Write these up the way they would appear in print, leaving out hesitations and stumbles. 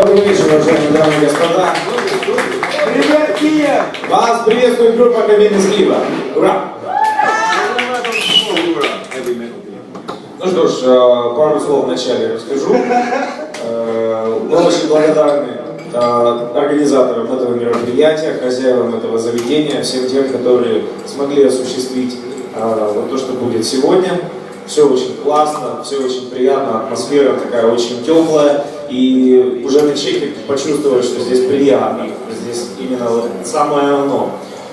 Добрый вечер, уважаемые дамы и господа. Привет, Киев! Вас приветствует группа «Каменный Скива». Ура! Ну что ж, пару слов вначале расскажу. Мы очень благодарны организаторам этого мероприятия, хозяевам этого заведения, всем тем, которые смогли осуществить вот то, что будет сегодня. Все очень классно, все очень приятно, атмосфера такая очень теплая. И уже на чеке почувствовали, что здесь приятно, здесь именно вот самое оно.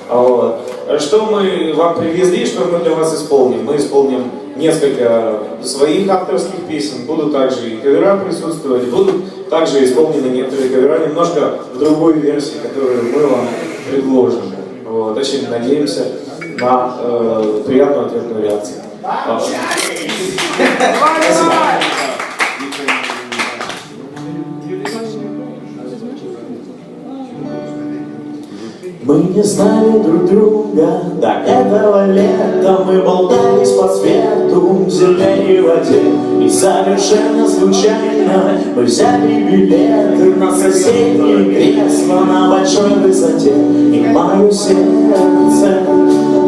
Вот. Что мы вам привезли, что мы для вас исполним? Мы исполним несколько своих авторских песен, будут также и кавера присутствовать, будут также исполнены некоторые кавера немножко в другой версии, которую мы вам предложим. Вот. Очень надеемся на приятную ответную реакцию. Спасибо. Мы не знали друг друга до этого лета. Мы болтались по свету в зеленой воде. И совершенно случайно мы взяли билеты на соседнее кресло на большой высоте. И мое сердце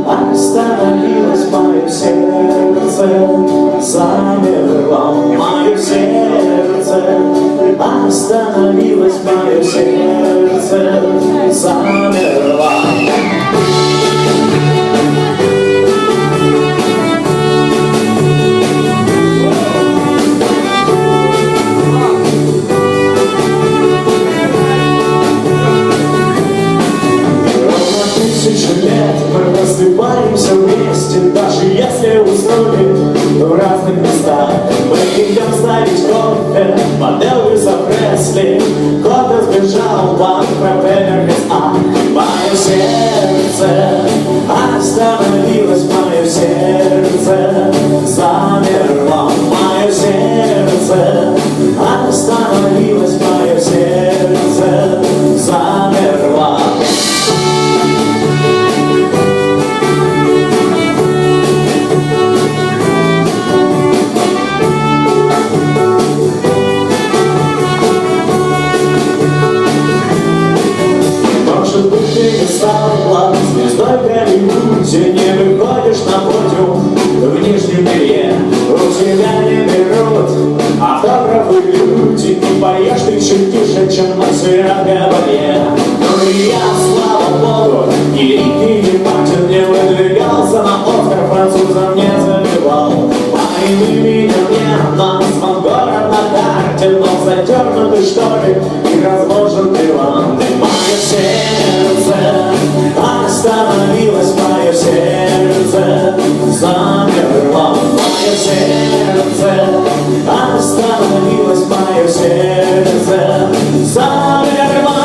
остановилось, мое сердце замерло. Мое сердце остановилось, мое сердце замерло. Тысячу лет мы просыпаемся вместе, даже если уснули в разных местах. Мы идем ставить кофе под Элвиса Пресли. Кто-то сбежал под пропеллер из А. Мое сердце остановилось, мое сердце замерло. Мое сердце остановилось, мое сердце замерло. Стала звездой в Голливуде, не выходишь на подиум в нижнем белье. У тебя не берут автографы люди, не поешь ты чуть тише, чем на Кабалье. Ну и я, слава богу, ни Рики, ни Мартин не выдвигался на Оскар, французам не забивал. Моим именем не назван город на карте, но затернуты шторы и разложен диван. И мое сердце остановилось, мое сердце замерло. Мое сердце остановилось, мое сердце замерло.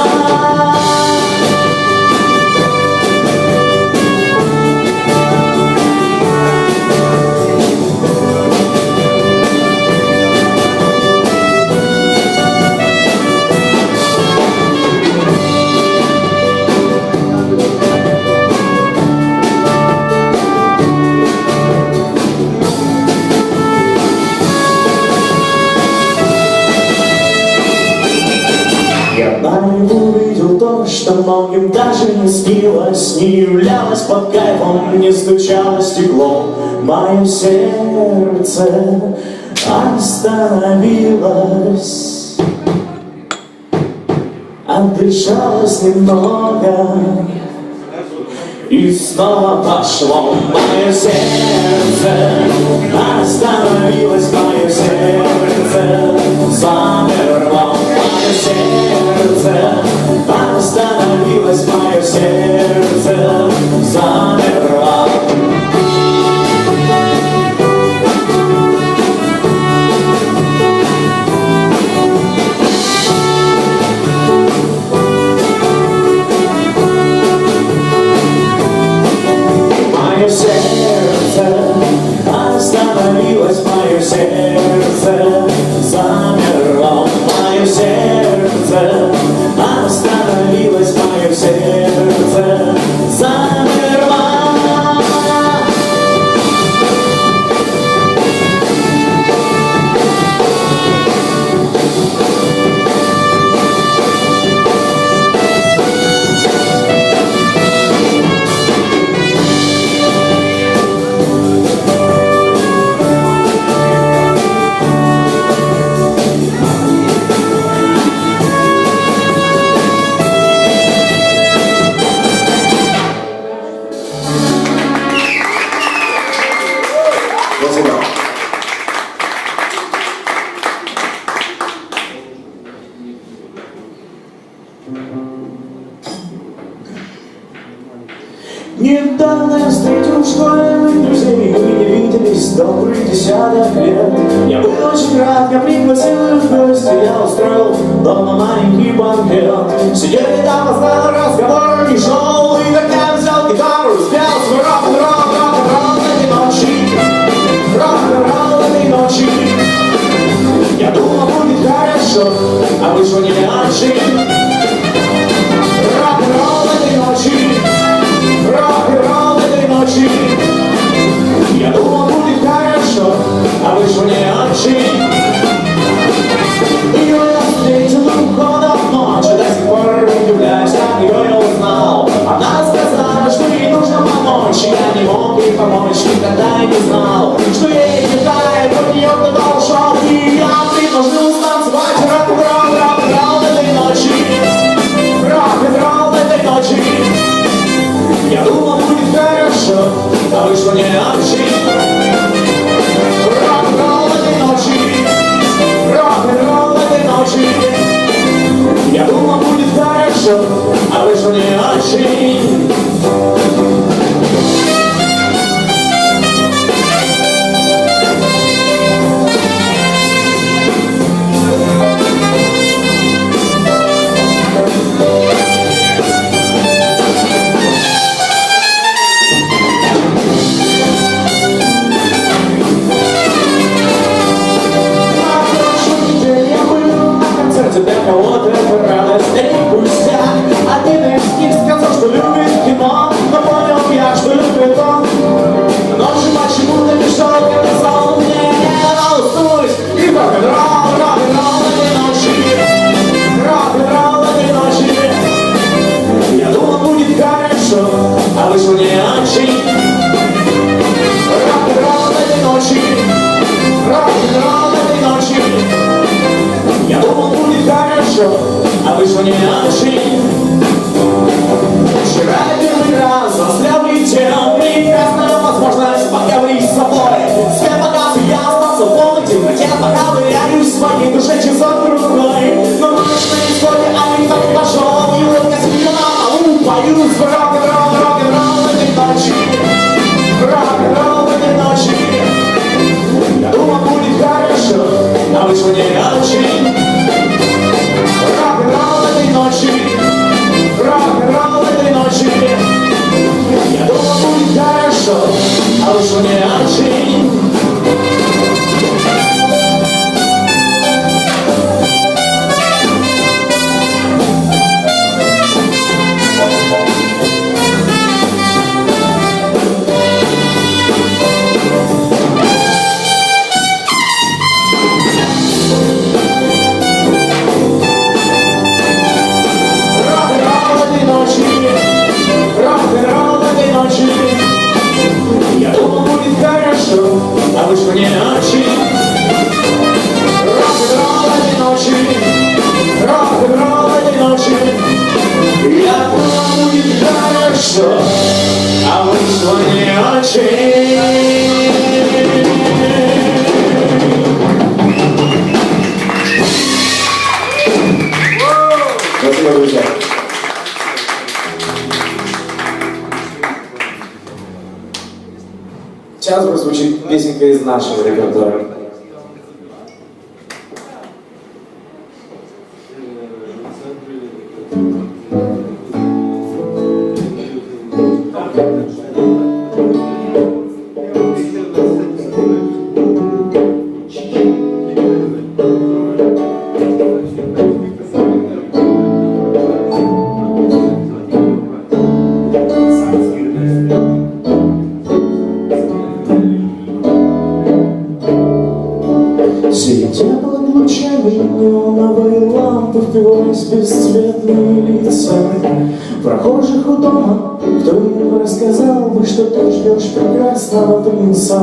Увидел то, что многим даже не снилось, не являлось под кайфом, не стучало стекло. Мое сердце остановилось, отдышалось немного и снова пошло. Мое сердце остановилось, мое сердце замерло. Мое сердце остановилось, мое сердце замерло. Мое сердце остановилось, мое сердце замерло. Недавно я встретил школьных друзей, мы не виделись добрый 10 лет. Я был очень рад, я пригласил их в гости, я устроил дома маленький банкет. Сидели там, постоянно разговор не шел, и тогда я взял гитару, спел свой рок-н-ролл этой ночи, рок-н-ролл этой ночи. Я думал, будет хорошо, а вышло не очень. Рок-н-ролл этой ночи, рок-н-ролл этой ночи. Я думал, будет хорошо, а вышло не очень. Ее я встретил у входа в ночь, до сих пор удивляюсь, как ее я узнал. Она сказала, что ей нужно помочь, я не мог ей помочь, никогда не знал, что ей не знает, от нее кто-то ушел. И я предложил станцевать рок-н-ролл, рок-н-ролл этой ночи, рок-н-ролл этой ночи. Я думал, будет хорошо, а вышло не очень. Рок-н-ролл этой ночи, рок-н-ролл этой ночи. Я думал, будет хорошо, а вышло не очень. Для кого-то это радость, это пустяк. Один из них сказал, что любит кино, но понял я, что любит он. Ночью почему-то мешал, когда сказал мне: волнуюсь, и рок-н-ролл, рок-н-ролл этой ночи, рок-н-ролл этой ночи. Я думал, будет хорошо, а вышло не очень. Рок-н-ролл этой ночи, рок-н-ролл этой ночи. Я думал, будет хорошо, а вышло не очень. Вчера я первый раз застрял и тем, прекрасная возможность поговорить с собой. Свет погас, и я остался в полной темноте, пока выряюсь в своей душе часок другой. Но ночь на исходе, а никто не пошел, и вот я сидел на полу, пою с рок-н-ролл, рок-н-ролл этой ночи, рок-н-ролл этой ночи. Я думал, будет хорошо, а вышло не очень. Рок-н-ролл этой ночи, рок-н-ролл этой ночи. Я думал, будет хорошо, а вышло не очень. Я думал, будет хорошо, а вышло не очень. Рок-н-ролл этой ночи, рок-н-ролл этой ночи. Я думал, будет хорошо, а вышло не очень. Спасибо, друзья. Сейчас прозвучит песенка из нашего репертуара. Сидя под лучами неоновой лампы, впиваясь в бесцветные лица прохожих у дома, кто им рассказал бы, что ты ждешь прекрасного принца.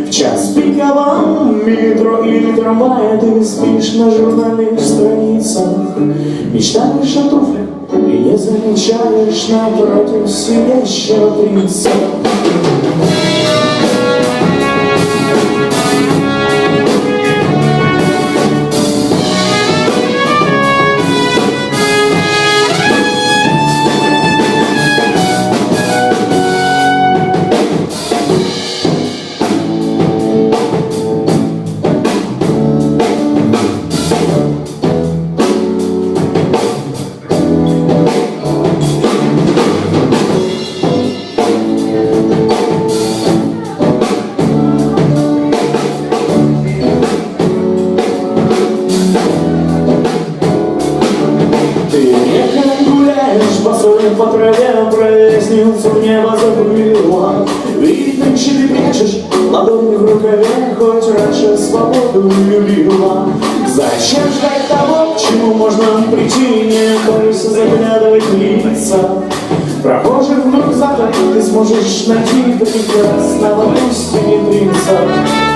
В час пиковом метро или трамвае ты спишь на журнальных страницах, мечтаешь о туфлях и не замечаешь напротив сидящего принца. ехать гуляешь босой по траве, прояснился в небо закрыло. Ведь нынче ты прячешь ладони в рукаве, хоть раньше свободу любила. Зачем ждать того, к чему можно прийти, не бойся заглядывать в лица. Прохожих вдруг завтра ты сможешь найти прекрасного, пусть и не принца.